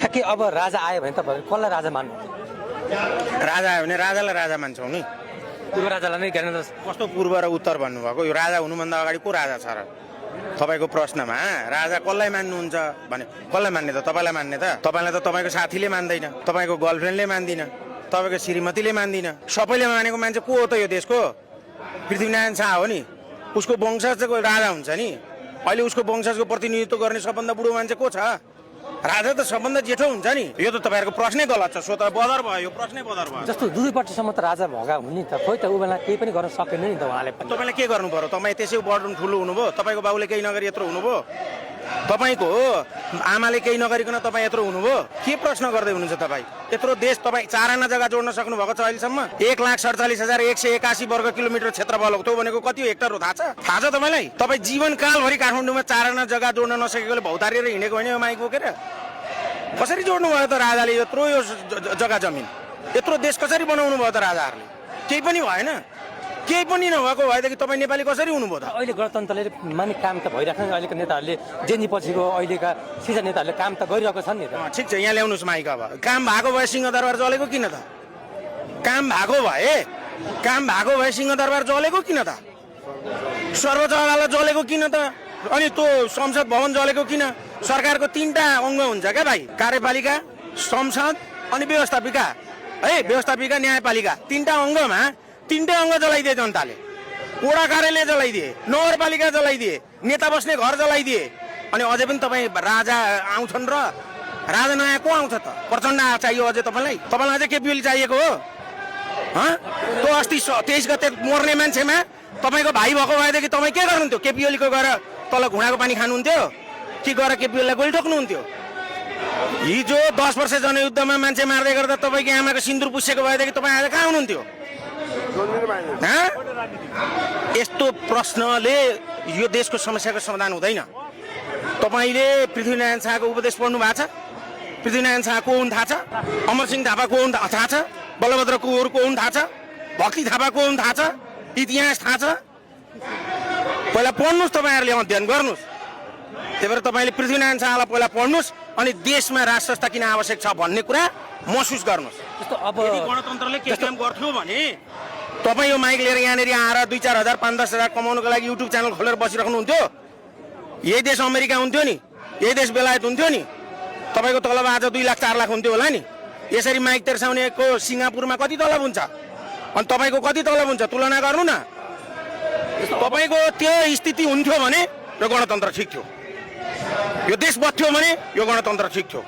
ठ्याक्कै अब राजा आयो भने तपाईहरु कसलाई राजा मान्नु? राजा आयो भने राजालाई राजा मान्छौँ नि। पूर्व राजालाई नै ज्ञान कस्तो पूर्व र उत्तर भन्नुभएको? यो राजा हुनुभन्दा अगाडि को राजा छ र? तपाईँको प्रश्नमा राजा कसलाई मान्नुहुन्छ भने कसलाई मान्ने त? तपाईँलाई मान्ने त? तपाईँलाई त तपाईँको साथीले मान्दैन, तपाईँको गर्लफ्रेन्डले मान्दिन, तपाईँको श्रीमतीले मान्दिन। सबैले मानेको मान्छे को हो त यो देशको? पृथ्वीनारायण शाह हो नि। उसको वंशजको राजा हुन्छ नि। अहिले उसको वंशजको प्रतिनिधित्व गर्ने सबभन्दा बुढो मान्छे को छ? राजा त सबभन्दा जेठो हुन्छ नि। यो त तपाईँहरूको प्रश्नै गलत छ। सो त बदर भयो, यो प्रश्नै बदर भयो। जस्तो दुईपट्टिसम्म त राजा भगा हुने त, खोइ त उ बेला केही पनि गर्न सकेन नि त उहाँले पनि। तपाईँले के गर्नु पर्यो? तपाईँ त्यसै बढ्नु ठुलो हुनुभयो, तपाईँको बाबुले केही नगरी यत्रो हुनुभयो, तपाईँको आमाले केही नगरिकन तपाईँ यत्रो हुनुभयो। के प्रश्न गर्दै हुनुहुन्छ तपाईँ? यत्रो देश तपाईँ 4 आना जग्गा जोड्न सक्नु भएको छ अहिलेसम्म? 1,47,181 वर्ग किलोमिटर क्षेत्रफल हो। त्यो भनेको कति हो हेक्टर हो थाहा छ? थाहा छ तपाईँलाई? तपाईँ जीवनकालभरि काठमाडौँमा 4 आना जग्गा जोड्न नसकेकोले भौतारिएर हिँडेको होइन यो माइक बोकेर? कसरी जोड्नु भयो त राजाले यत्रो यो जग्गा जमिन? यत्रो देश कसरी बनाउनु भयो त राजाहरूले? केही पनि भएन। केही पनि नभएको भएदेखि तपाईँ नेपाली कसरी हुनुभयो त? अहिले गणतन्त्रले माने काम त भइरहेको छ। अहिलेको नेताहरूले जेनी पछिको अहिलेका सिजन नेताहरूले काम त गरिरहेको छ नि त। ठिक छ, यहाँ ल्याउनुहोस् माइक। अब काम भएको भए सिंहदरबार जलेको किन त? काम भएको भए सिंहदरबार जलेको किन त? सर्वोच्च अदालत जलेको किन त? अनि त्यो संसद भवन जलेको किन? सरकारको 3टा अङ्ग हुन्छ क्या भाइ, कार्यपालिका, संसद अनि व्यवस्थापिका है। व्यवस्थापिका, न्यायपालिका 3टा अङ्गमा 3टै अङ्ग जलाइदिए जनताले। वडा कार्यालय जलाइदिए, नगरपालिका जलाइदिए, नेता बस्ने घर जलाइदिए। अनि अझै पनि तपाईँ राजा आउँछन् र राजा नयाँ को आउँछ त? प्रचण्ड चाहियो अझै तपाईँलाई? तपाईँलाई अझै केपी ओली चाहिएको हो? त्यो अस्ति 23 गते मर्ने मान्छेमा तपाईँको भाइ भएको भएदेखि तपाईँ के गर्नुहुन्थ्यो? केपी ओलीको गएर तल घुँडाको पानी खानुहुन्थ्यो कि गएर केपी ओलीलाई गोली ठोक्नुहुन्थ्यो? हिजो 10 वर्ष जनयुद्धमा मान्छे मार्दै गर्दा तपाईँको आमाको सिन्दुर पुसेको भएदेखि तपाईँ आज कहाँ हुनुहुन्थ्यो? यस्तो प्रश्नले यो देशको समस्याको समाधान हुँदैन। तपाईँले पृथ्वीनारायण शाहको उपदेश पढ्नु भएको छ? पृथ्वीनारायण शाह को हुन् थाहा छ? अमरसिंह थापा को हुन् थाहा छ? बलभद्र कुँवर को हुन् थाहा छ? भक्ति थापा को हुन् थाहा छ? इतिहास थाहा छ? पहिला पढ्नुहोस्, तपाईँहरूले अध्ययन गर्नुहोस्। त्यही भएर तपाईँले पृथ्वीनारायण शाहलाई पहिला पढ्नुहोस् अनि देशमा राज संस्था किन आवश्यक छ भन्ने कुरा महसुस गर्नुहोस्। जस्तो अब गणतन्त्रले के काम गर्थ्यो भने तपाईँ यो माइक लिएर यहाँनिर आएर 2-4 हजार 5-10 हजार कमाउनुको लागि युट्युब च्यानल खोलेर बसिराख्नुहुन्थ्यो? यही देश अमेरिका हुन्थ्यो नि? यही देश बेलायत हुन्थ्यो नि? तपाईँको तलब आज 2 लाख 4 लाख हुन्थ्यो होला नि? यसरी माइक तेर्साउनेको सिङ्गापुरमा कति तलब हुन्छ अनि तपाईँको कति तलब हुन्छ? तुलना गर्नु न। तपाईँको त्यो स्थिति हुन्थ्यो भने यो गणतन्त्र ठिक थियो, यो देश बच्थ्यो भने यो गणतन्त्र ठिक थियो।